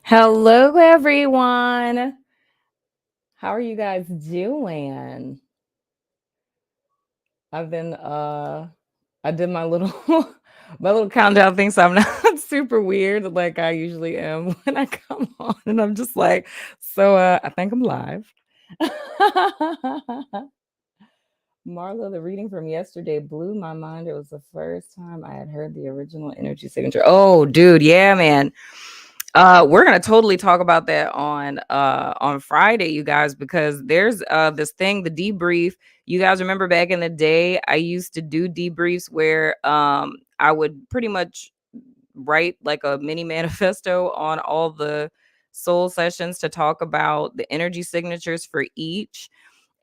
Hello, everyone. How are you guys doing? I've been I did my little my little countdown thing, so I'm not super weird like I usually am when I come on, and I'm just like, so I think I'm live. Marla, the reading from yesterday blew my mind. It was the first time I had heard the original energy signature. Oh, dude, yeah, man. We're gonna totally talk about that on Friday, you guys, because there's this thing, the debrief. You guys remember back in the day, I used to do debriefs where I would pretty much write like a mini manifesto on all the soul sessions to talk about the energy signatures for each.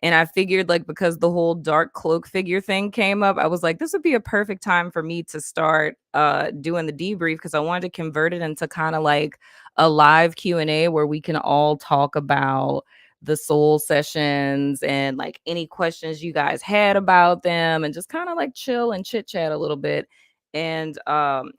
And I figured, like, because the whole dark cloak figure thing came up, I was like, this would be a perfect time for me to start doing the debrief, because I wanted to convert it into kind of like a live Q&A where we can all talk about the soul sessions and like any questions you guys had about them, and just kind of like chill and chit chat a little bit, and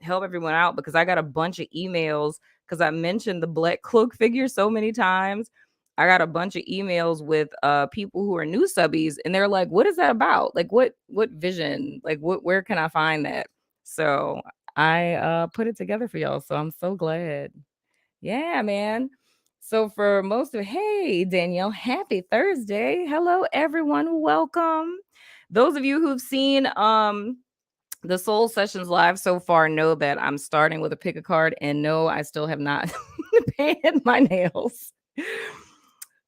help everyone out, because I got a bunch of emails because I mentioned the black cloak figure so many times. I got a bunch of emails with people who are new subbies, and they're like, what is that about? Like, what vision? Like, where can I find that? So I put it together for y'all. So I'm so glad. Yeah, man. So for most of, hey, Danielle, happy Thursday. Hello, everyone. Welcome. Those of you who've seen the soul sessions live so far know that I'm starting with a pick a card, and no, I still have not painted my nails.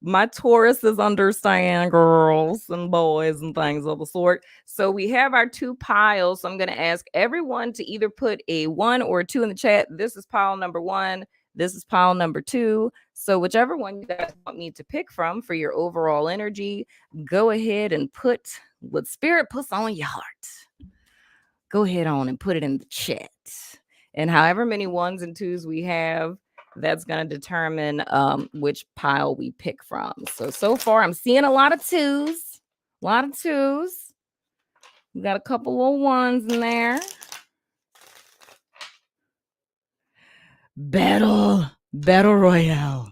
My Taurus is understand, girls and boys and things of the sort. So we have our two piles. So I'm going to ask everyone to either put a 1 or a 2 in the chat. This is pile number 1. This is pile number 2. So whichever one you guys want me to pick from for your overall energy, go ahead and put what spirit puts on your heart. Go ahead on and put it in the chat. And however many 1s and 2s we have, that's going to determine which pile we pick from. So far, I'm seeing a lot of 2s. A lot of 2s. We got a couple of 1s in there. Battle Royale.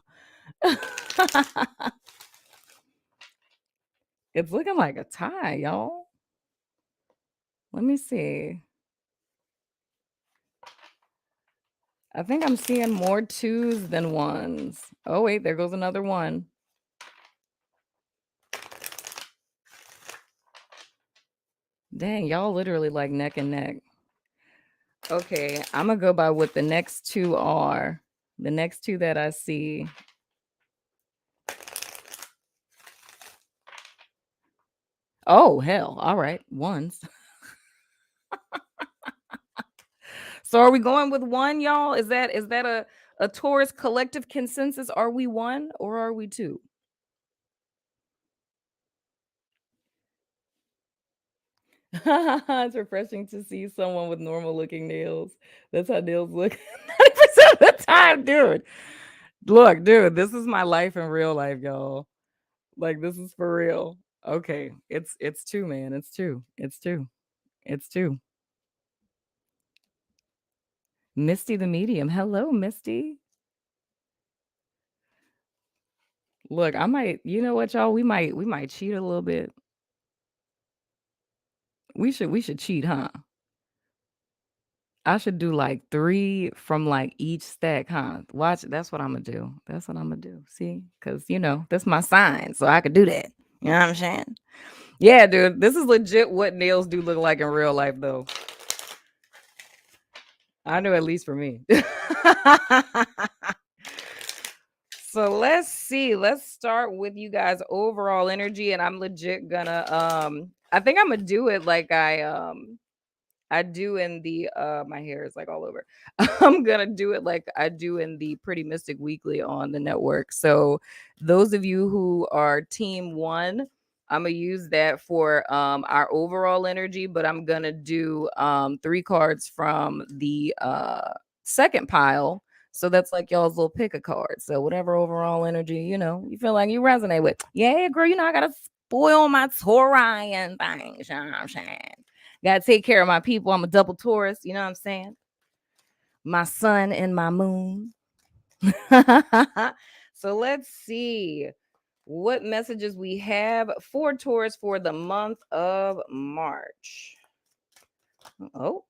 It's looking like a tie, y'all. Let me see. I think I'm seeing more 2s than 1s. Oh, wait, there goes another 1. Dang, y'all literally like neck and neck. Okay, I'm going to go by what the next 2 are. The next 2 that I see. Oh, hell. All right. 1s. So are we going with 1, y'all? Is that a Taurus collective consensus? Are we 1 or are we 2? It's refreshing to see someone with normal looking nails. That's how nails look 90% of the time, dude. Look, dude, this is my life in real life, y'all. Like, this is for real. Okay, it's 2, man. It's 2. It's 2. It's 2. Misty the medium. Hello, Misty. Look, I might, you know what, y'all? We might cheat a little bit. We should cheat, huh? I should do like 3 from like each stack, huh? Watch, that's what I'm gonna do. That's what I'm gonna do. See? Because that's my sign. So I could do that. You know what I'm saying? Yeah, dude. This is legit what nails do look like in real life, though. I know, at least for me. So let's see. Let's start with you guys' overall energy, and I'm legit gonna I think I'm gonna do it like I do in the my hair is like all over. I'm gonna do it like I do in the Pretty Mystic Weekly on the network. So those of you who are team 1, I'm gonna use that for our overall energy, but I'm gonna do 3 cards from the second pile. So that's like y'all's little pick a card. So whatever overall energy, you feel like you resonate with. Yeah, girl, I gotta spoil my Taurian things. You know what I'm saying? Gotta take care of my people. I'm a double Taurus, you know what I'm saying? My sun and my moon. So let's see what messages we have for Taurus for the month of March. Oh,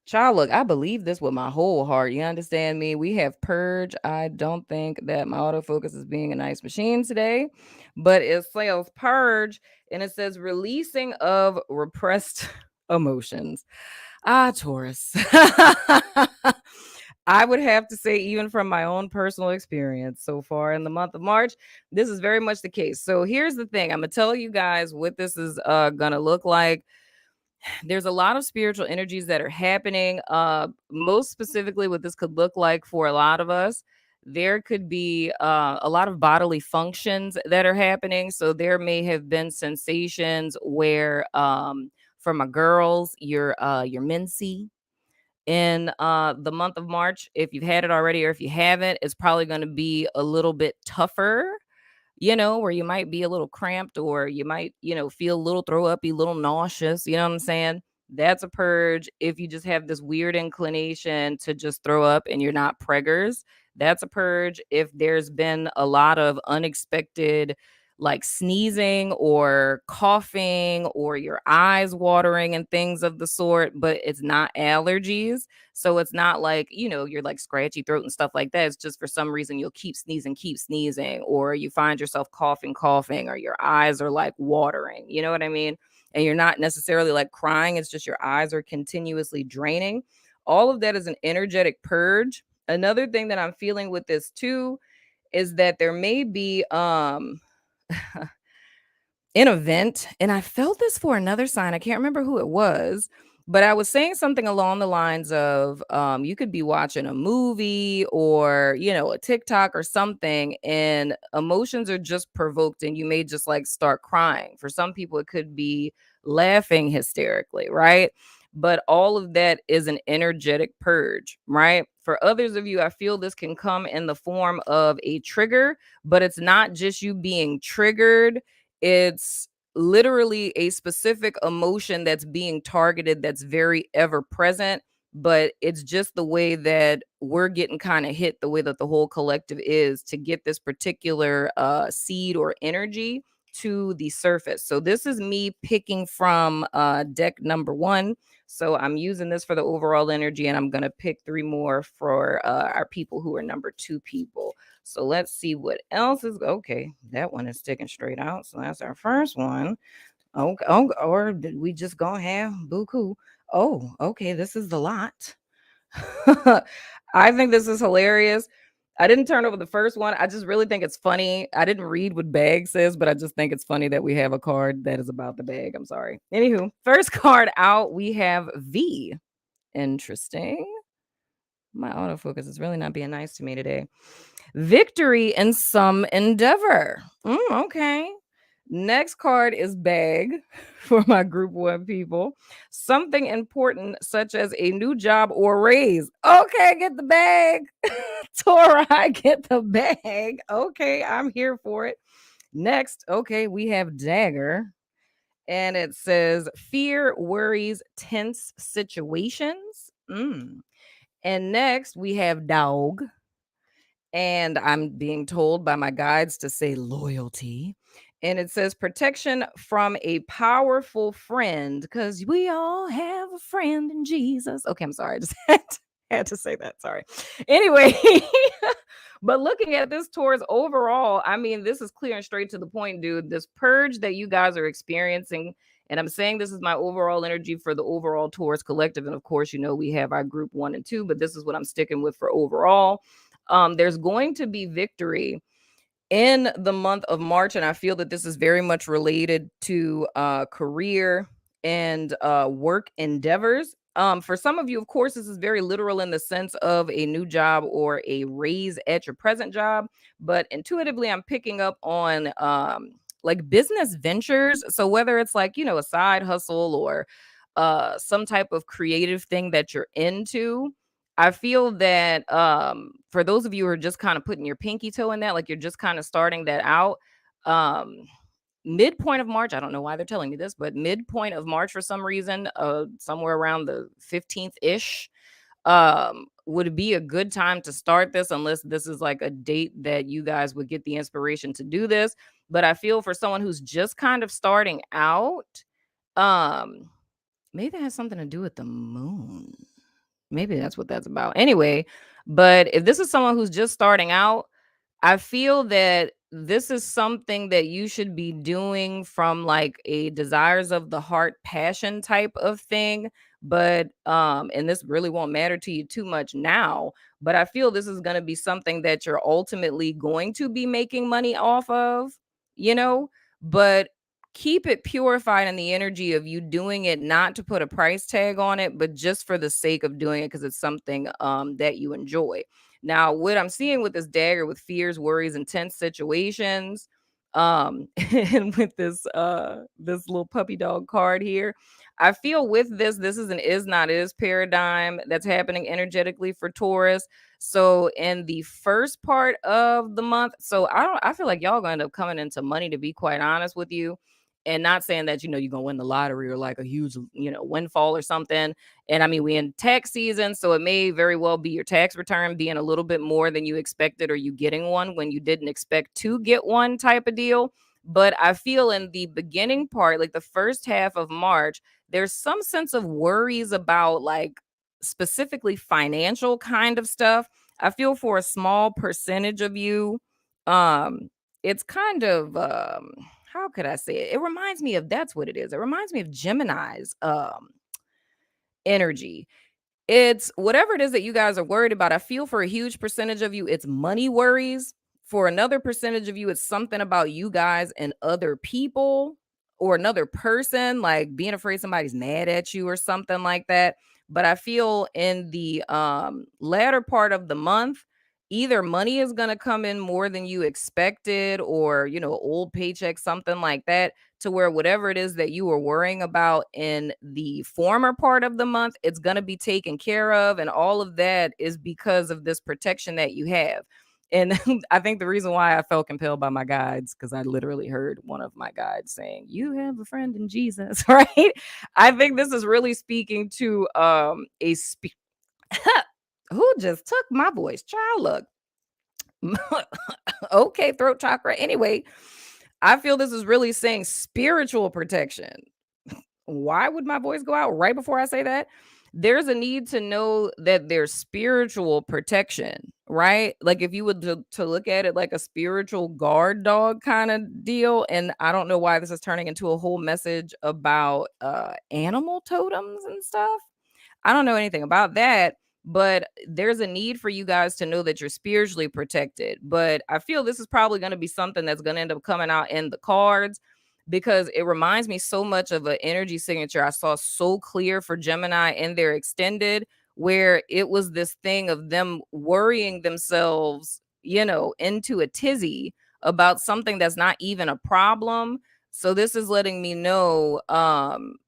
child, look, I believe this with my whole heart. You understand me? We have purge. I don't think that my autofocus is being a nice machine today, but it says purge and it says releasing of repressed emotions. Ah, Taurus. I would have to say, even from my own personal experience so far in the month of March, this is very much the case. So here's the thing. I'm going to tell you guys what this is going to look like. There's a lot of spiritual energies that are happening. Most specifically, what this could look like for a lot of us, there could be a lot of bodily functions that are happening. So there may have been sensations where, for my girls, your menses in the month of March. If you've had it already or if you haven't, it's probably going to be a little bit tougher, where you might be a little cramped or you might, feel a little throw up, a little nauseous. You know what I'm saying? That's a purge. If you just have this weird inclination to just throw up and you're not preggers, that's a purge. If there's been a lot of unexpected, like sneezing or coughing or your eyes watering and things of the sort, but it's not allergies. So it's not like, you're like scratchy throat and stuff like that. It's just for some reason you'll keep sneezing, or you find yourself coughing, or your eyes are like watering. You know what I mean? And you're not necessarily like crying. It's just your eyes are continuously draining. All of that is an energetic purge. Another thing that I'm feeling with this too is that there may be an event, and I felt this for another sign. I can't remember who it was, but I was saying something along the lines of you could be watching a movie or, a TikTok or something, and emotions are just provoked, and you may just like start crying. For some people, it could be laughing hysterically, right? But all of that is an energetic purge, right? For others of you, I feel this can come in the form of a trigger, but it's not just you being triggered. It's literally a specific emotion that's being targeted that's very ever present, but it's just the way that we're getting kind of hit, the way that the whole collective is to get this particular seed or energy to the surface. So this is me picking from deck number 1. So I'm using this for the overall energy, and I'm going to pick 3 more for our people who are number 2 people. So let's see what else is okay. That one is sticking straight out. So that's our first one. Okay, or did we just go have buku? Oh, okay. This is the lot. I think this is hilarious. I didn't turn over the first one. I just really think it's funny. I didn't read what bag says, but I just think it's funny that we have a card that is about the bag. I'm sorry. Anywho, first card out, we have V. Interesting. My autofocus is really not being nice to me today. Victory in some endeavor. Okay. Next card is bag for my group 1 people. Something important, such as a new job or raise. Okay, get the bag. Tora, I get the bag. Okay, I'm here for it. Next, okay, we have dagger. And it says fear, worries, tense situations. And next, we have dog. And I'm being told by my guides to say loyalty. And it says protection from a powerful friend, because we all have a friend in Jesus. Okay, I'm sorry. I just had to say that. Sorry. Anyway, but looking at this Taurus overall, I mean, this is clear and straight to the point, dude. This purge that you guys are experiencing, and I'm saying this is my overall energy for the overall Taurus collective. And of course, we have our group 1 and 2, but this is what I'm sticking with for overall. There's going to be victory in the month of March, and I feel that this is very much related to career and work endeavors. For some of you, of course, this is very literal in the sense of a new job or a raise at your present job. But intuitively, I'm picking up on like business ventures. So whether it's like, a side hustle or some type of creative thing that you're into, I feel that for those of you who are just kind of putting your pinky toe in that, like you're just kind of starting that out, um, midpoint of March, I don't know why they're telling me this, but midpoint of March for some reason, somewhere around the 15th ish, would be a good time to start this, unless this is like a date that you guys would get the inspiration to do this. But I feel for someone who's just kind of starting out, um, maybe it has something to do with the moon. Maybe that's what that's about. Anyway, but if this is someone who's just starting out, I feel that this is something that you should be doing from like a desires of the heart passion type of thing. But and this really won't matter to you too much now, but I feel this is going to be something that you're ultimately going to be making money off of, you know, but keep it purified in the energy of you doing it not to put a price tag on it, but just for the sake of doing it because it's something that you enjoy. Now, what I'm seeing with this dagger with fears, worries, and tense situations, and with this little puppy dog card here, I feel with this is an is not is paradigm that's happening energetically for Taurus. So in the first part of the month, so I feel like y'all gonna end up coming into money, to be quite honest with you. And not saying that you're gonna win the lottery or like a huge windfall or something. And I mean, we in tax season, so it may very well be your tax return being a little bit more than you expected, or you getting one when you didn't expect to get one type of deal. But I feel in the beginning part, like the first half of March, there's some sense of worries about like specifically financial kind of stuff. I feel for a small percentage of you, um, it's kind of how could I say it? It reminds me of that's what it is. It reminds me of Gemini's energy. It's whatever it is that you guys are worried about. I feel for a huge percentage of you, it's money worries. For another percentage of you, it's something about you guys and other people or another person, like being afraid somebody's mad at you or something like that. But I feel in the latter part of the month, either money is going to come in more than you expected, or, old paycheck, something like that, to where whatever it is that you were worrying about in the former part of the month, it's going to be taken care of. And all of that is because of this protection that you have. And I think the reason why I felt compelled by my guides, because I literally heard one of my guides saying, "You have a friend in Jesus," right? I think this is really speaking to who just took my voice. Child, look. Okay, throat chakra. Anyway, I feel this is really saying spiritual protection. Why would my voice go out right before I say that? There's a need to know that there's spiritual protection, right? Like if you would to look at it like a spiritual guard dog kind of deal. And I don't know why this is turning into a whole message about animal totems and stuff. I don't know anything about that, but there's a need for you guys to know that you're spiritually protected. But I feel this is probably going to be something that's going to end up coming out in the cards, because it reminds me so much of an energy signature I saw so clear for Gemini in their extended, where it was this thing of them worrying themselves, into a tizzy about something that's not even a problem. So this is letting me know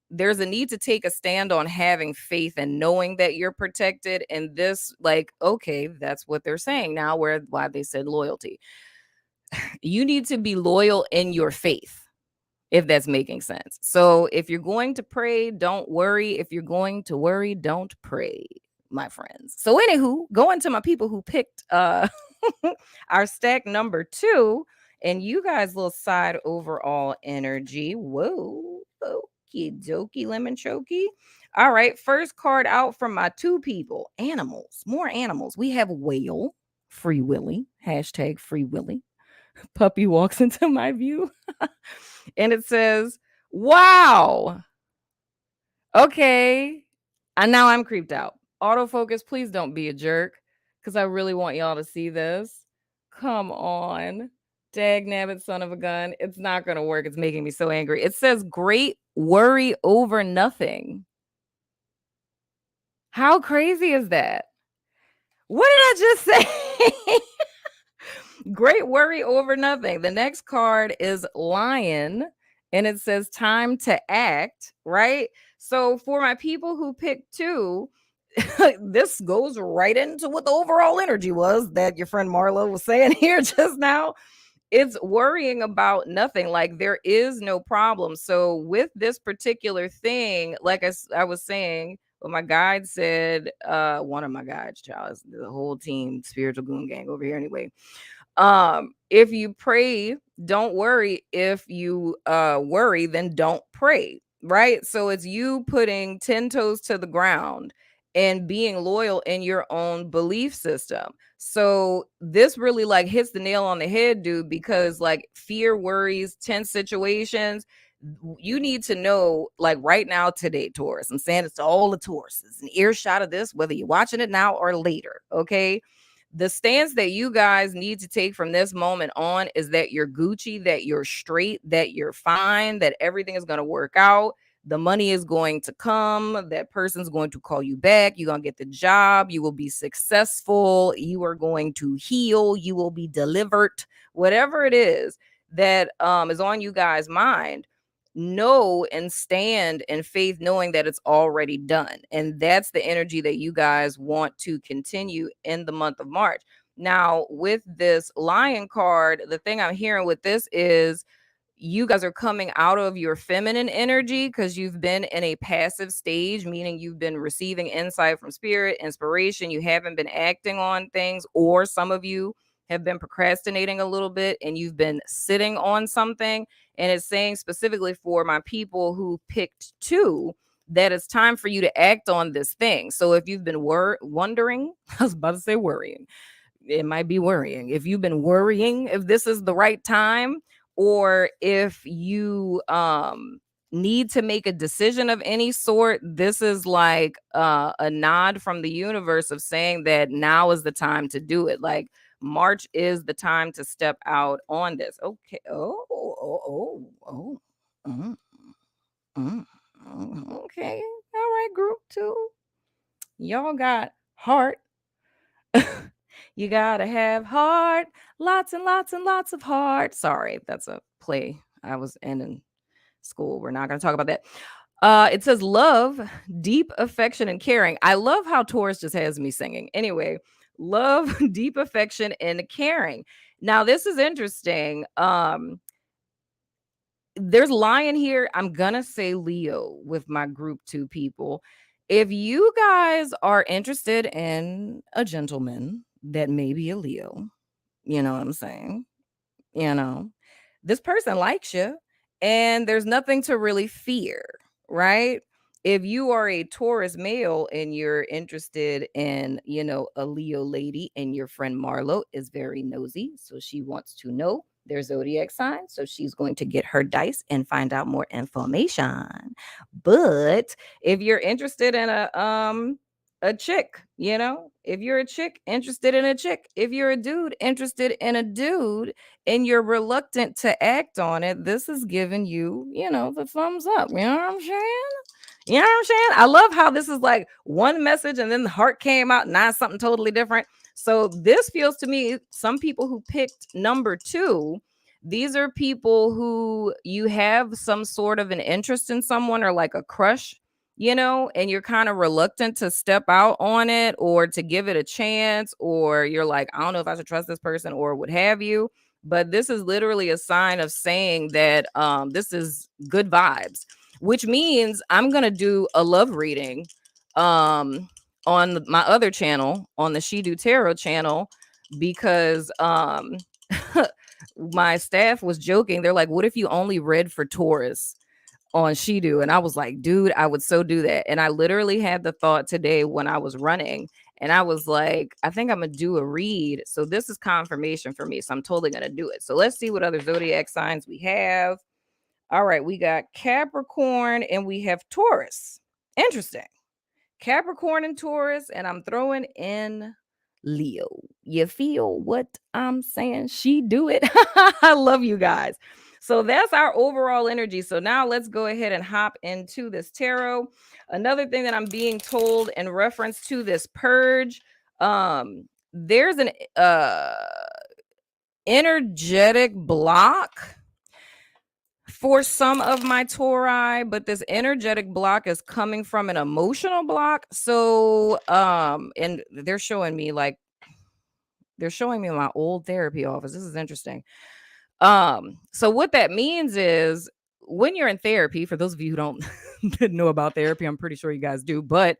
there's a need to take a stand on having faith and knowing that you're protected. And this, like, okay, that's what they're saying now, why they said loyalty. You need to be loyal in your faith, if that's making sense. So if you're going to pray, don't worry. If you're going to worry, don't pray, my friends. So anywho, going to my people who picked our stack number 2, and you guys little side overall energy. Whoa, okie dokie, lemon chokey. All right, first card out from my 2 people. Animals, more animals. We have whale, Free Willy, hashtag Free Willy. Puppy walks into my view. And it says, "Wow. Okay." And now I'm creeped out. Autofocus, please don't be a jerk, because I really want y'all to see this. Come on. Dag nabbit, son of a gun. It's not going to work. It's making me so angry. It says, "Great worry over nothing." How crazy is that? What did I just say? Great worry over nothing. The next card is Lion, and it says time to act, right? So for my people who picked 2, this goes right into what the overall energy was that your friend Marlo was saying here just now. It's worrying about nothing. Like there is no problem. So with this particular thing, like I was saying, But my guide said, one of my guides, child, the whole team, spiritual goon gang over here anyway. If you pray, don't worry. If you worry, then don't pray. Right. So it's you putting 10 toes to the ground and being loyal in your own belief system. So this really like hits the nail on the head, dude, because like fear, worries, tense situations, you need to know like right now today, Taurus. I'm saying it's to all the Tauruses, an earshot of this, whether you're watching it now or later. Okay. The stance that you guys need to take from this moment on is that you're Gucci, that you're straight, that you're fine, that everything is going to work out. The money is going to come. That person's going to call you back. You're going to get the job. You will be successful. You are going to heal. You will be delivered. Whatever it is that is on you guys' mind, know and stand in faith, knowing that it's already done. And that's the energy that you guys want to continue in the month of March. Now, with this Lion card, the thing I'm hearing with this is you guys are coming out of your feminine energy because you've been in a passive stage, meaning you've been receiving insight from spirit, inspiration. You haven't been acting on things, or some of you have been procrastinating a little bit and you've been sitting on something. And it's saying specifically for my people who picked 2 that it's time for you to act on this thing. So if you've been wondering, I was about to say worrying, it might be worrying. If you've been worrying if this is the right time, or if you need to make a decision of any sort, this is like a nod from the universe of saying that now is the time to do it. Like March is the time to step out on this. Okay. Mm, mm, okay. All right, group 2. Y'all got heart. You gotta have heart, lots and lots and lots of heart. Sorry, that's a play I was in school. We're not gonna talk about that. It says love, deep affection, and caring. I love how Taurus just has me singing. Anyway, love, deep affection, and caring. Now, this is interesting. There's Lion here. I'm gonna say Leo with my group 2 people. If you guys are interested in a gentleman that may be a Leo, you know what I'm saying? You know, this person likes you and there's nothing to really fear, right? If you are a Taurus male and you're interested in, a Leo lady, and your friend Marlo is very nosy, so she wants to know their zodiac sign, so she's going to get her dice and find out more information. But if you're interested in a chick, if you're a chick interested in a chick, if you're a dude interested in a dude, and you're reluctant to act on it, this is giving you, the thumbs up. You know what I'm saying? You know what I'm saying? I love how this is like one message and then the heart came out, now something totally different. So this feels to me, some people who picked number 2, these are people who you have some sort of an interest in someone or like a crush, and you're kind of reluctant to step out on it or to give it a chance, or you're like, I don't know if I should trust this person or what have you. But this is literally a sign of saying that this is good vibes, which means I'm going to do a love reading on my other channel, on the She Do Tarot channel, because my staff was joking. They're like, what if you only read for Taurus on She Do? And I was like, dude, I would so do that. And I literally had the thought today when I was running, and I was like, I think I'm going to do a read. So this is confirmation for me. So I'm totally going to do it. So let's see what other zodiac signs we have. All right, we got Capricorn and we have Taurus. Interesting. Capricorn and Taurus, and I'm throwing in Leo. You feel what I'm saying? She do it. I love you guys. So that's our overall energy. So now let's go ahead and hop into this tarot. Another thing that I'm being told in reference to this purge, there's an energetic block for some of my Tauri, but this energetic block is coming from an emotional block. So, and they're showing me my old therapy office. This is interesting. So what that means is when you're in therapy, for those of you who don't know about therapy, I'm pretty sure you guys do, but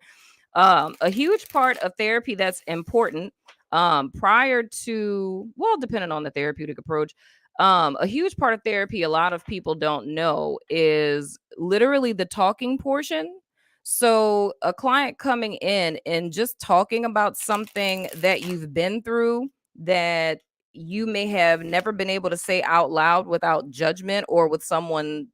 a huge part of therapy that's important prior to, well, depending on the therapeutic approach, a huge part of therapy a lot of people don't know is literally the talking portion. So a client coming in and just talking about something that you've been through that you may have never been able to say out loud without judgment, or with someone,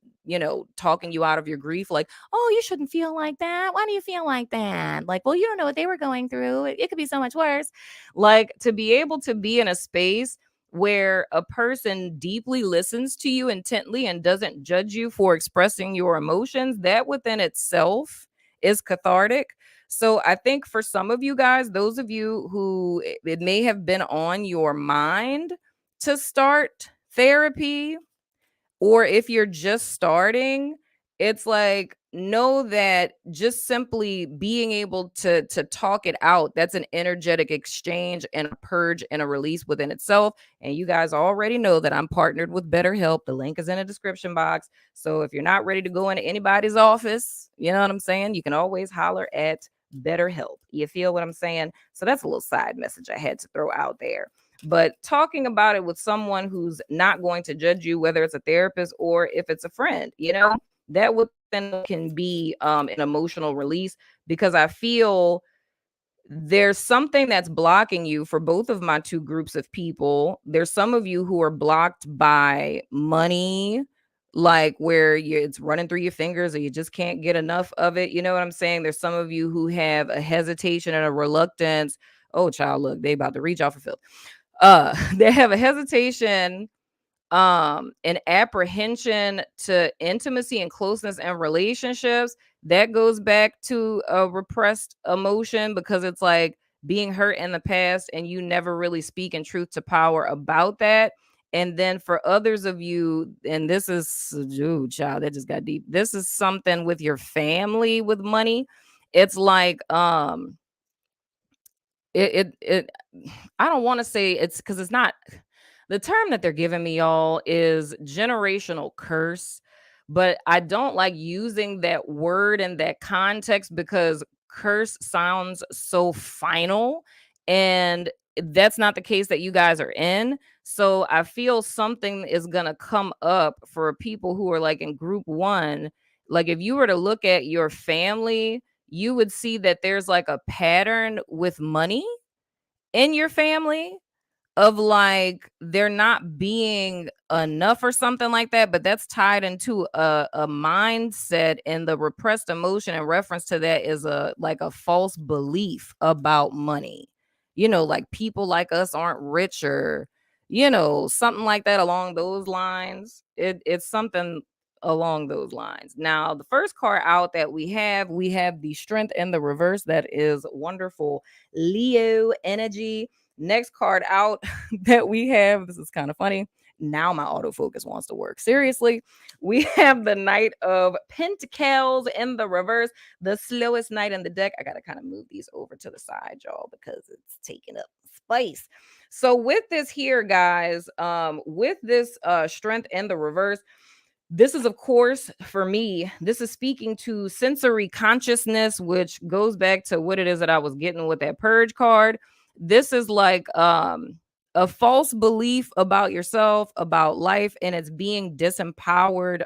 talking you out of your grief, like, oh, you shouldn't feel like that. Why do you feel like that? Like, well, you don't know what they were going through. It could be so much worse. Like, to be able to be in a space where a person deeply listens to you intently and doesn't judge you for expressing your emotions, that within itself is cathartic. So I think for some of you guys, those of you who it may have been on your mind to start therapy, or if you're just starting, it's like, know that just simply being able to talk it out, that's an energetic exchange and a purge and a release within itself. And you guys already know that I'm partnered with BetterHelp. The link is in the description box. So if you're not ready to go into anybody's office, you know what I'm saying, you can always holler at BetterHelp. You feel what I'm saying? So that's a little side message I had to throw out there. But talking about it with someone who's not going to judge you, whether it's a therapist or if it's a friend, that would then can be an emotional release, because I feel there's something that's blocking you for both of my two groups of people. There's some of you who are blocked by money, like where it's running through your fingers or you just can't get enough of it. You know what I'm saying? There's some of you who have a hesitation and a reluctance. Oh, child, look, they about to reach out for Phil. They have a hesitation, an apprehension to intimacy and closeness and relationships. That goes back to a repressed emotion, because it's like being hurt in the past and you never really speak in truth to power about that. And then for others of you, and this is, ooh, child, that just got deep. This is something with your family with money. It's like, it I don't want to say it's, because it's not, the term that they're giving me, y'all, is generational curse, but I don't like using that word in that context because curse sounds so final, and that's not the case that you guys are in. So I feel something is gonna come up for people who are like in group one. Like, if you were to look at your family, you would see that there's like a pattern with money in your family, of like there not being enough or something like that, but that's tied into a mindset, and the repressed emotion in reference to that is a like a false belief about money. Like people like us aren't rich, or something like that along those lines. It's something along those lines. Now, the first card out that we have the strength in the reverse. That is wonderful Leo energy. Next card out that we have, this is kind of funny. Now my autofocus wants to work. Seriously, we have the Knight of Pentacles in the reverse, the slowest knight in the deck. I got to kind of move these over to the side, y'all, because it's taking up space. So with this here, guys, with this strength in the reverse, this is, of course, for me, this is speaking to sensory consciousness, which goes back to what it is that I was getting with that purge card. This is like a false belief about yourself, about life, and it's being disempowered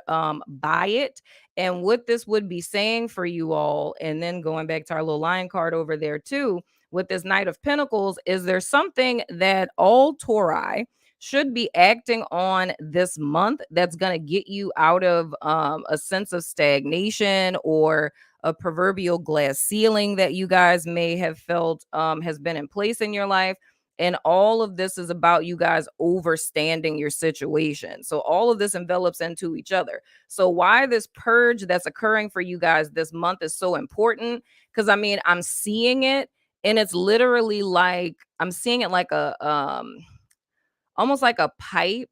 by it. And what this would be saying for you all, and then going back to our little lion card over there too, with this Knight of Pentacles, is there something that all Tauri should be acting on this month that's going to get you out of a sense of stagnation, or a proverbial glass ceiling that you guys may have felt has been in place in your life. And all of this is about you guys overstanding your situation. So all of this envelops into each other. So why this purge that's occurring for you guys this month is so important? Because I mean, I'm seeing it, and it's literally like I'm seeing it like a almost like a pipe,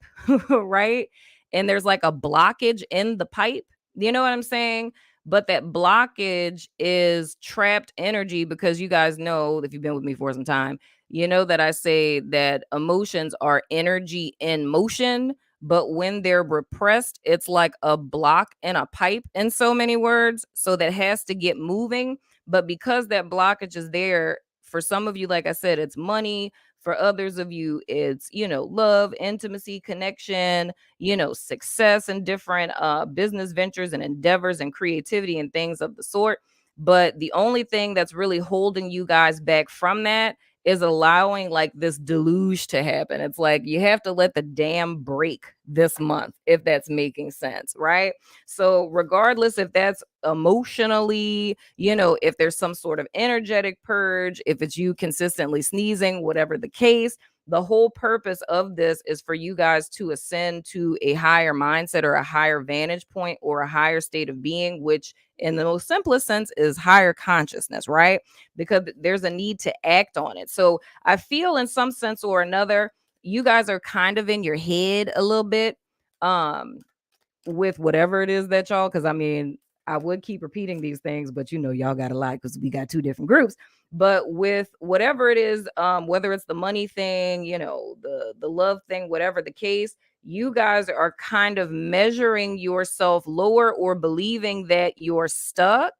right? And there's like a blockage in the pipe. You know what I'm saying? But that blockage is trapped energy, because you guys know, if you've been with me for some time, you know that I say that emotions are energy in motion. but when they're repressed, it's like a block in a pipe, in so many words. So that has to get moving. But because that blockage is there, for some of you, like I said, it's money. For others of you, it's, love, intimacy, connection, success in different business ventures and endeavors and creativity and things of the sort. But the only thing that's really holding you guys back from that is allowing like this deluge to happen. It's like you have to let the dam break this month, if that's making sense, right? So, regardless if that's emotionally, if there's some sort of energetic purge, if it's you consistently sneezing, whatever the case, the whole purpose of this is for you guys to ascend to a higher mindset or a higher vantage point or a higher state of being, which in the most simplest sense is higher consciousness, right? Because there's a need to act on it. So I feel in some sense or another, you guys are kind of in your head a little bit. With whatever it is that y'all, because I mean, I would keep repeating these things, but y'all got a lot because we got two different groups. But with whatever it is, whether it's the money thing, the love thing, whatever the case, you guys are kind of measuring yourself lower or believing that you're stuck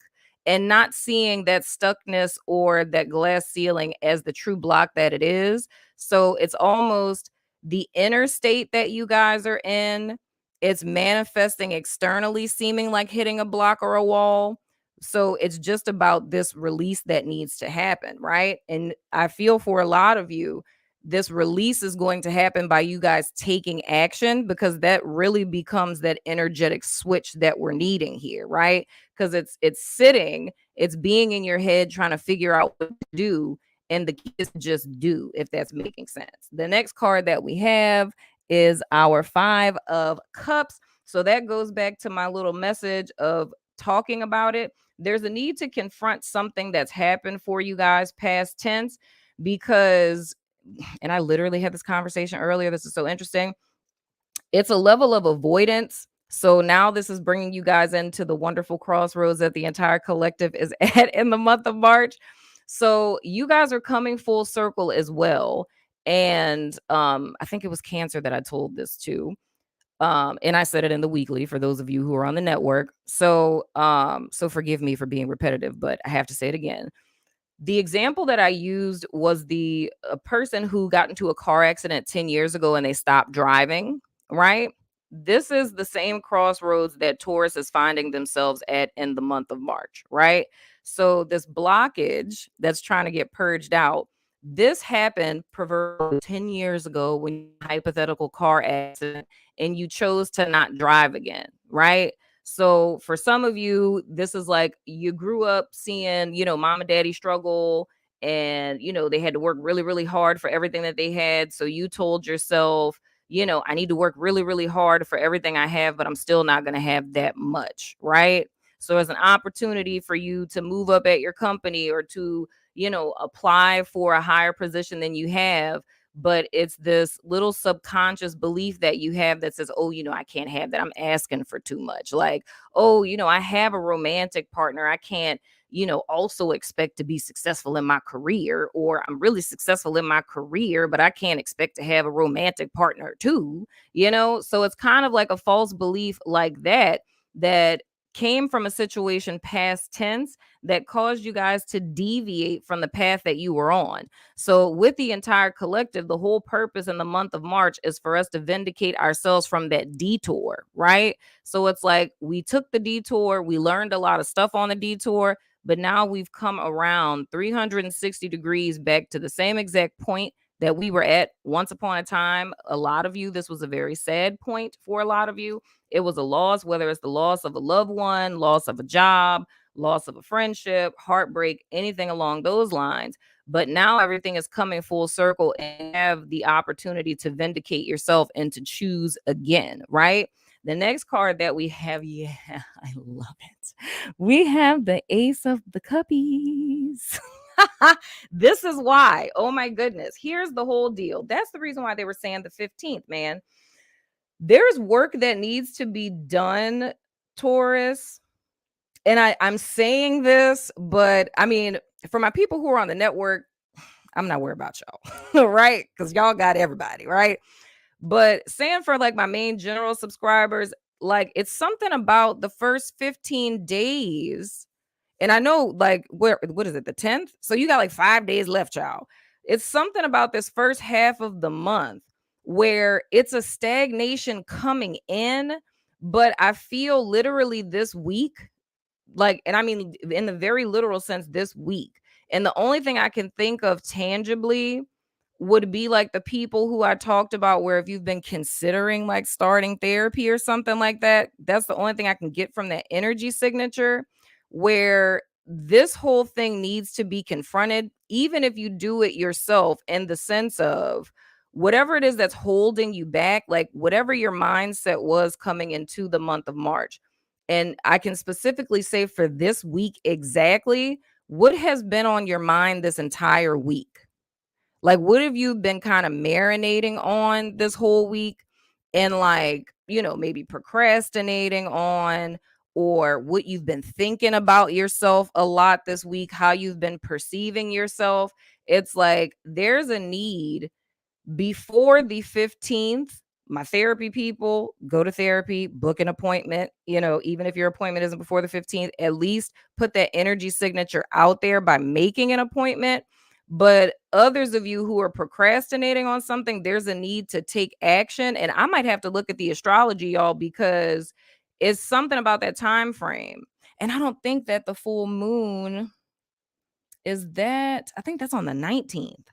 and not seeing that stuckness or that glass ceiling as the true block that it is. So it's almost the inner state that you guys are in, it's manifesting externally, seeming like hitting a block or a wall. So it's just about this release that needs to happen, right? And I feel for a lot of you, this release is going to happen by you guys taking action, because that really becomes that energetic switch that we're needing here, right? Because it's sitting, it's being in your head trying to figure out what to do, and the key is to just do, if that's making sense. The next card that we have is our 5 of Cups. So that goes back to my little message of talking about it. There's a need to confront something that's happened for you guys past tense, because, and I literally had this conversation earlier. This is so interesting. It's a level of avoidance. So now this is bringing you guys into the wonderful crossroads that the entire collective is at in the month of March. So you guys are coming full circle as well. And I think it was Cancer that I told this to. And I said it in the weekly for those of you who are on the network. So forgive me for being repetitive, but I have to say it again. The example that I used was a person who got into a car accident 10 years ago and they stopped driving, right? This is the same crossroads that Taurus is finding themselves at in the month of March, right? So this blockage that's trying to get purged out, this happened proverbially 10 years ago when you had a hypothetical car accident and you chose to not drive again, right? So for some of you, this is like you grew up seeing, mom and daddy struggle, and, they had to work really, really hard for everything that they had. So you told yourself, I need to work really, really hard for everything I have, but I'm still not going to have that much. Right. So as an opportunity for you to move up at your company or to, apply for a higher position than you have, but it's this little subconscious belief that you have that says, oh, I can't have that. I'm asking for too much. Like, oh, I have a romantic partner. I can't, also expect to be successful in my career, or I'm really successful in my career, but I can't expect to have a romantic partner too, So it's kind of like a false belief like that came from a situation past tense that caused you guys to deviate from the path that you were on. So, with the entire collective, the whole purpose in the month of March is for us to vindicate ourselves from that detour, right? So, it's like we took the detour, we learned a lot of stuff on the detour, but now we've come around 360 degrees back to the same exact point that we were at once upon a time. A lot of you, this was a very sad point for a lot of you. It was a loss, whether it's the loss of a loved one, loss of a job, loss of a friendship, heartbreak, anything along those lines. But now everything is coming full circle and you have the opportunity to vindicate yourself and to choose again, right? The next card that we have, yeah, I love it. We have the Ace of the Cuppies. This is why. Oh my goodness. Here's the whole deal. That's the reason why they were saying the 15th, man. There's work that needs to be done, Taurus. And I'm saying this, but I mean, for my people who are on the network, I'm not worried about y'all, right? Because y'all got everybody, right? But saying for like my main general subscribers, like it's something about the first 15 days. And I know like what is it, the 10th? So you got like 5 days left, child. It's something about this first half of the month where it's a stagnation coming in, but I feel literally this week, like, and I mean in the very literal sense this week. And the only thing I can think of tangibly would be like the people who I talked about, where if you've been considering like starting therapy or something like that, that's the only thing I can get from that energy signature, where this whole thing needs to be confronted, even if you do it yourself, in the sense of whatever it is that's holding you back, like whatever your mindset was coming into the month of March. And I can specifically say for this week exactly what has been on your mind this entire week. Like, what have you been kind of marinating on this whole week, and like, maybe procrastinating on, or what you've been thinking about yourself a lot this week, how you've been perceiving yourself? It's like there's a need before the 15th. My therapy people, go to therapy, book an appointment. Even if your appointment isn't before the 15th, at least put that energy signature out there by making an appointment. But others of you who are procrastinating on something, there's a need to take action. And I might have to look at the astrology, y'all, because it's something about that time frame. And I don't think that the full moon I think that's on the 19th,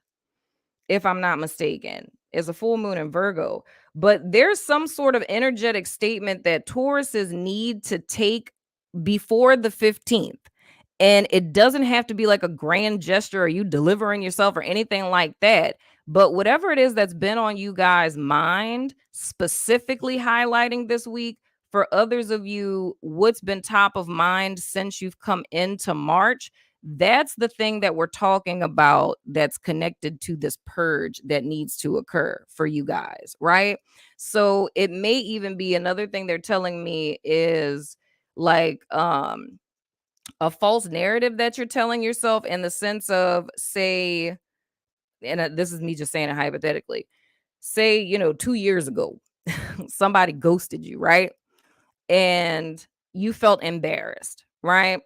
if I'm not mistaken, is a full moon in Virgo. But there's some sort of energetic statement that Tauruses need to take before the 15th. And it doesn't have to be like a grand gesture or you delivering yourself or anything like that. But whatever it is that's been on you guys' mind, specifically highlighting this week, for others of you, what's been top of mind since you've come into March, that's the thing that we're talking about, that's connected to this purge that needs to occur for you guys, right? So it may even be another thing they're telling me is like a false narrative that you're telling yourself, in the sense of, say, and this is me just saying it hypothetically, say 2 years ago somebody ghosted you, right? And you felt embarrassed, right?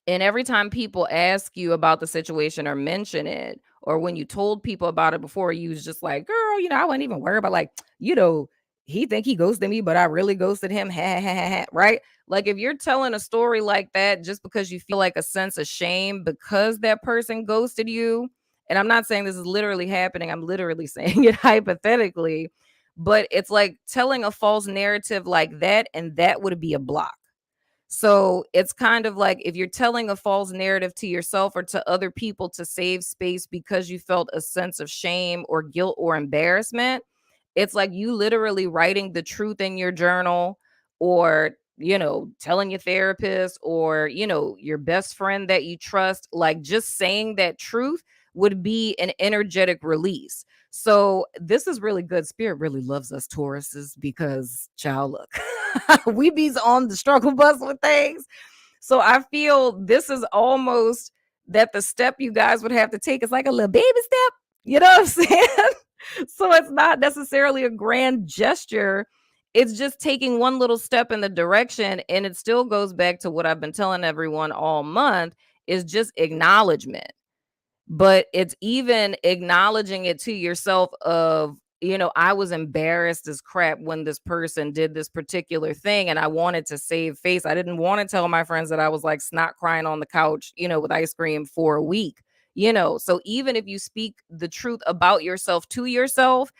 And every time people ask you about the situation or mention it, or when you told people about it before, you was just like, girl, I wasn't even worried about, like, he think he ghosted me, but I really ghosted him. Ha, ha, ha, ha, right? Like, if you're telling a story like that just because you feel like a sense of shame because that person ghosted you, and I'm not saying this is literally happening, I'm literally saying it hypothetically, but it's like telling a false narrative like that, and that would be a block. So it's kind of like if you're telling a false narrative to yourself or to other people to save space because you felt a sense of shame or guilt or embarrassment, it's like you literally writing the truth in your journal, or, telling your therapist, or, your best friend that you trust, like just saying that truth would be an energetic release. So this is really good. Spirit really loves us Tauruses because, child, look, we be on the struggle bus with things. So I feel this is almost that the step you guys would have to take is like a little baby step. You know what I'm saying? So it's not necessarily a grand gesture. It's just taking one little step in the direction. And it still goes back to what I've been telling everyone all month, is just acknowledgement. But it's even acknowledging it to yourself of, I was embarrassed as crap when this person did this particular thing, and I wanted to save face. I didn't want to tell my friends that I was like snot crying on the couch, with ice cream for a week. So even if you speak the truth about yourself to yourself,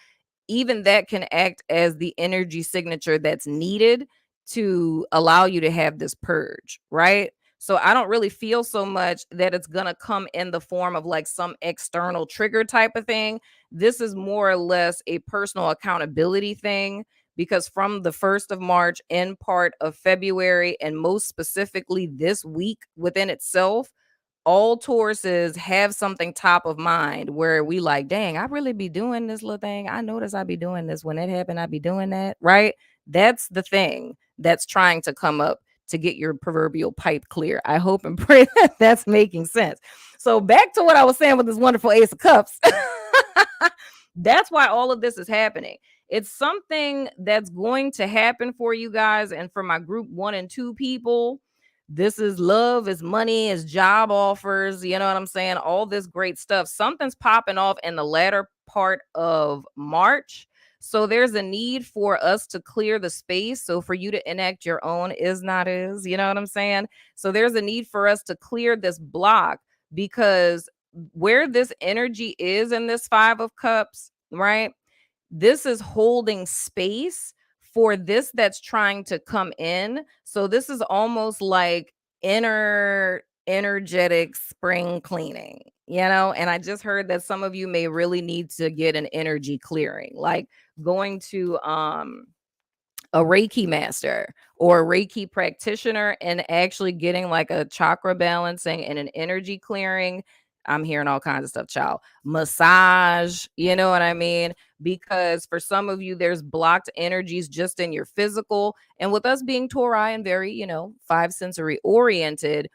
even that can act as the energy signature that's needed to allow you to have this purge, right? So I don't really feel so much that it's going to come in the form of like some external trigger type of thing. This is more or less a personal accountability thing, because from the 1st of March, in part of February, and most specifically this week within itself, all Tauruses have something top of mind where we like, dang, I really be doing this little thing. I notice I be doing this. When it happened, I be doing that, right? That's the thing that's trying to come up to get your proverbial pipe clear. I hope and pray that that's making sense. So back to what I was saying with this wonderful Ace of Cups. That's why all of this is happening. It's something that's going to happen for you guys. And for my group 1 and 2 people, this is love, is money, is job offers. You know what I'm saying? All this great stuff. Something's popping off in the latter part of March. So there's a need for us to clear the space. So for you to enact your own is not is, you know what I'm saying? So there's a need for us to clear this block, because where this energy is in this 5 of Cups, right? This is holding space for this that's trying to come in. So this is almost like inner energetic spring cleaning, you know? And I just heard that some of you may really need to get an energy clearing, like going to a Reiki master or a Reiki practitioner and actually getting like a chakra balancing and an energy clearing. I'm hearing all kinds of stuff, child. Massage, you know what I mean? Because for some of you, there's blocked energies just in your physical. And with us being Tauri and very, 5 sensory oriented,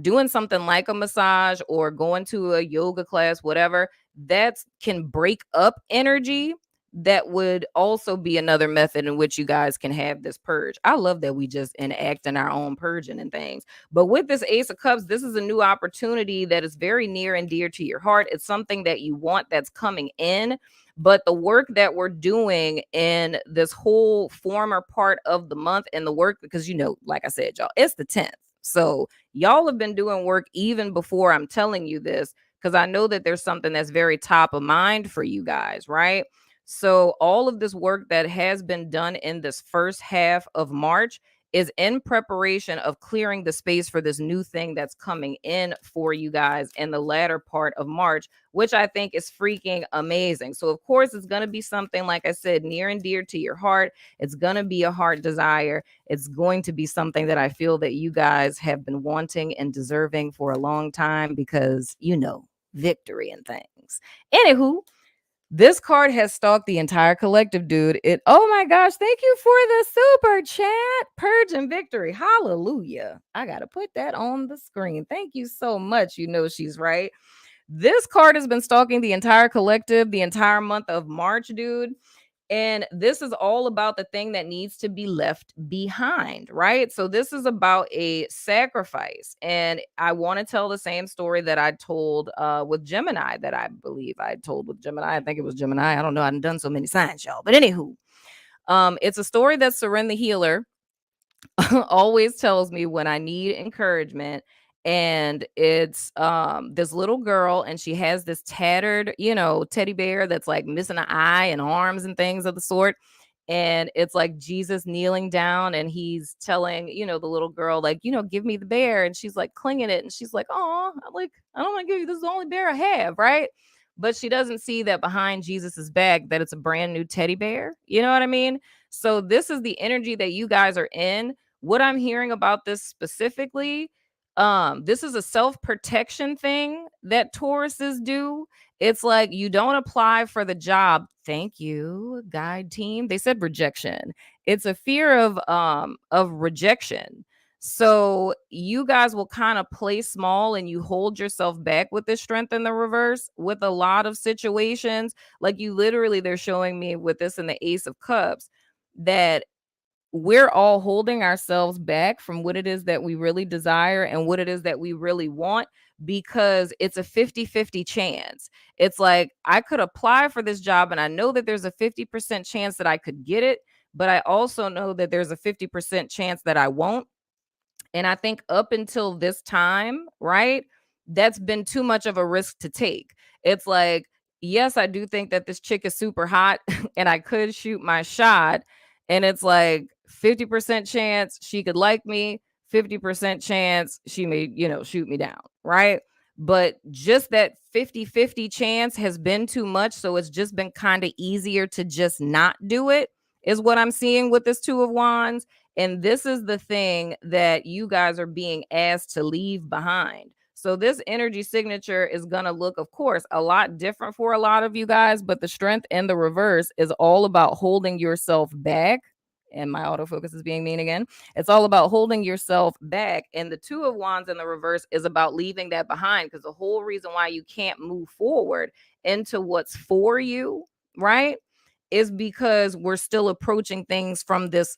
doing something like a massage or going to a yoga class, whatever, that can break up energy. That would also be another method in which you guys can have this purge. I love that we just enact in our own purging and things. But with this Ace of Cups, this is a new opportunity that is very near and dear to your heart. It's something that you want that's coming in. But the work that we're doing in this whole former part of the month, and the work, because, like I said, y'all, it's the 10th. So y'all have been doing work even before I'm telling you this, because I know that there's something that's very top of mind for you guys, right? So all of this work that has been done in this first half of March is in preparation of clearing the space for this new thing that's coming in for you guys in the latter part of March, which I think is freaking amazing. So of course, it's going to be something, like I said, near and dear to your heart. It's going to be a heart desire. It's going to be something that I feel that you guys have been wanting and deserving for a long time, because, victory and things. Anywho, this card has stalked the entire collective, dude. Oh my gosh, thank you for the super chat. Purge and victory. Hallelujah. I got to put that on the screen. Thank you so much. She's right. This card has been stalking the entire collective the entire month of March, dude. And this is all about the thing that needs to be left behind, right? So this is about a sacrifice. And I want to tell the same story that I told with Gemini, that I believe I told with Gemini. I think it was Gemini. I don't know. I've done so many signs, y'all. But anywho, it's a story that Seren the Healer always tells me when I need encouragement. And it's this little girl, and she has this tattered, teddy bear that's like missing an eye and arms and things of the sort. And it's like Jesus kneeling down, and he's telling, the little girl, like, give me the bear. And she's like clinging it, and she's like, oh, like, I don't want to give you, this is the only bear I have, right? But she doesn't see that behind Jesus's back, that it's a brand new teddy bear. You know what I mean? So this is the energy that you guys are in. What I'm hearing about this specifically, this is a self-protection thing that Tauruses do. It's like, you don't apply for the job. Thank you, guide team. They said rejection. It's a fear of rejection. So you guys will kind of play small, and you hold yourself back with this strength in the reverse with a lot of situations. Like, you literally, they're showing me with this in the Ace of Cups, that we're all holding ourselves back from what it is that we really desire and what it is that we really want, because it's a 50-50 chance. It's like, I could apply for this job, and I know that there's a 50% chance that I could get it, but I also know that there's a 50% chance that I won't. And I think up until this time, right, that's been too much of a risk to take. It's like, yes, I do think that this chick is super hot and I could shoot my shot. And it's like 50% chance she could like me, 50% chance she may, shoot me down, right? But just that 50-50 chance has been too much. So it's just been kind of easier to just not do it, is what I'm seeing with this Two of Wands. And this is the thing that you guys are being asked to leave behind. So this energy signature is going to look, of course, a lot different for a lot of you guys, but the strength in the reverse is all about holding yourself back. And my autofocus is being mean again. It's all about holding yourself back. And the Two of Wands in the reverse is about leaving that behind, because the whole reason why you can't move forward into what's for you, right, is because we're still approaching things from this,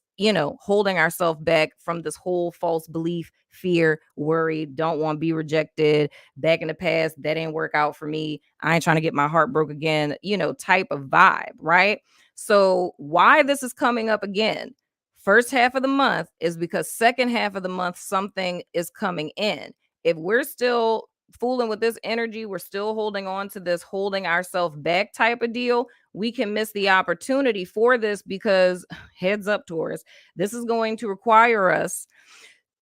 holding ourselves back from this whole false belief, fear, worry, don't want to be rejected. Back in the past, that didn't work out for me. I ain't trying to get my heart broke again, type of vibe, right? So why this is coming up again? First half of the month is because second half of the month, something is coming in. If we're still fooling with this energy, we're still holding on to this holding ourselves back type of deal, we can miss the opportunity for this because heads up, Taurus, this is going to require us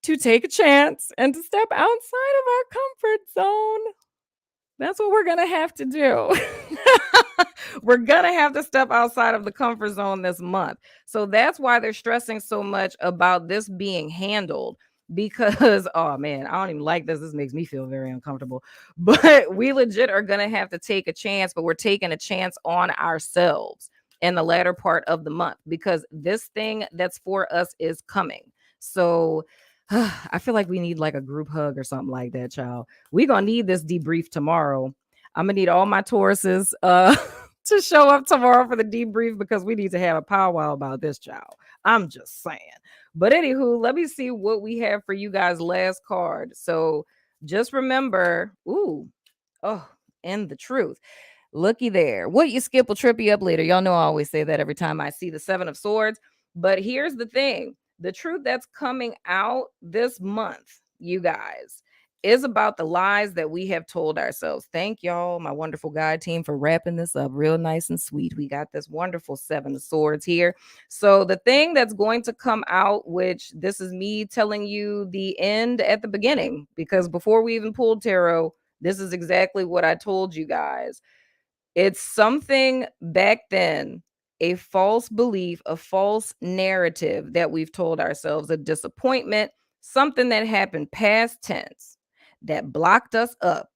to take a chance and to step outside of our comfort zone. That's what we're going to have to do. We're going to have to step outside of the comfort zone this month. So that's why they're stressing so much about this being handled. Because, oh man, I don't even like this. This makes me feel very uncomfortable. But we legit are going to have to take a chance, but we're taking a chance on ourselves in the latter part of the month because this thing that's for us is coming. So I feel like we need like a group hug or something like that, child. We're going to need this debrief tomorrow. I'm going to need all my Tauruses to show up tomorrow for the debrief because we need to have a powwow about this, child. I'm just saying. But anywho, let me see what we have for you guys. Last card. So just remember, and the truth. Looky there. What you skip will trip you up later. Y'all know I always say that every time I see the Seven of Swords. But here's the thing. The truth that's coming out this month, you guys, is about the lies that we have told ourselves. Thank y'all, my wonderful guide team, for wrapping this up real nice and sweet. We got this wonderful Seven of Swords here. So the thing that's going to come out, which this is me telling you the end at the beginning, because before we even pulled tarot, this is exactly what I told you guys. It's something back then, a false belief, a false narrative that we've told ourselves, a disappointment, something that happened past tense that blocked us up,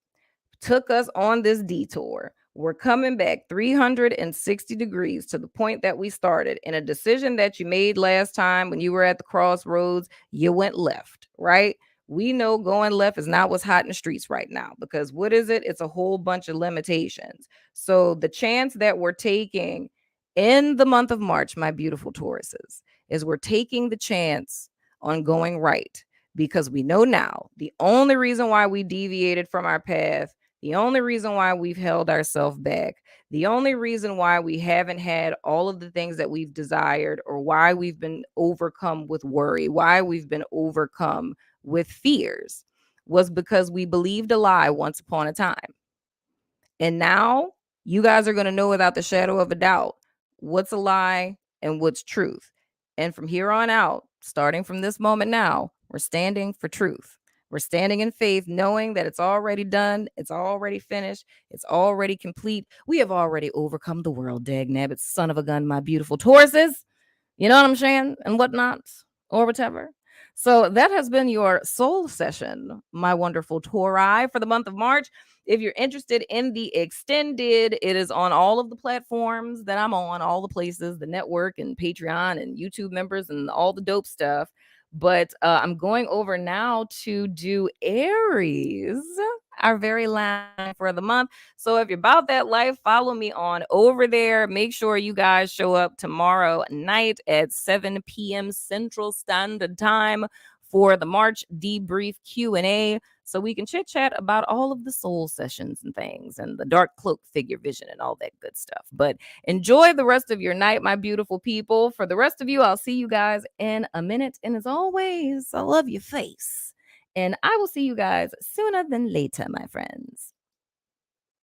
took us on this detour. We're coming back 360 degrees to the point that we started in a decision that you made last time when you were at the crossroads. You went left, right? We know going left is not what's hot in the streets right now because what is it? It's a whole bunch of limitations. So the chance that we're taking in the month of March, my beautiful Tauruses, is we're taking the chance on going right because we know now the only reason why we deviated from our path, the only reason why we've held ourselves back, the only reason why we haven't had all of the things that we've desired or why we've been overcome with worry, why we've been overcome with fears was because we believed a lie once upon a time. And now you guys are going to know without the shadow of a doubt what's a lie and what's truth. And from here on out, starting from this moment now, we're standing for truth. We're standing in faith, knowing that it's already done. It's already finished. It's already complete. We have already overcome the world, dagnabbit, son of a gun, my beautiful Tauruses. You know what I'm saying? And whatnot, or whatever. So that has been your soul session, my wonderful Tauri, for the month of March. If you're interested in the extended, it is on all of the platforms that I'm on, all the places, the network and Patreon and YouTube members and all the dope stuff. But I'm going over now to do Aries, our very last for the month. So if you're about that life, follow me on over there. Make sure you guys show up tomorrow night at 7 p.m. Central Standard Time for the March debrief Q&A, so we can chit chat about all of the soul sessions and things and the dark cloak figure vision and all that good stuff. But enjoy the rest of your night, my beautiful people. For the rest of you, I'll see you guys in a minute. And as always, I love your face. And I will see you guys sooner than later, my friends.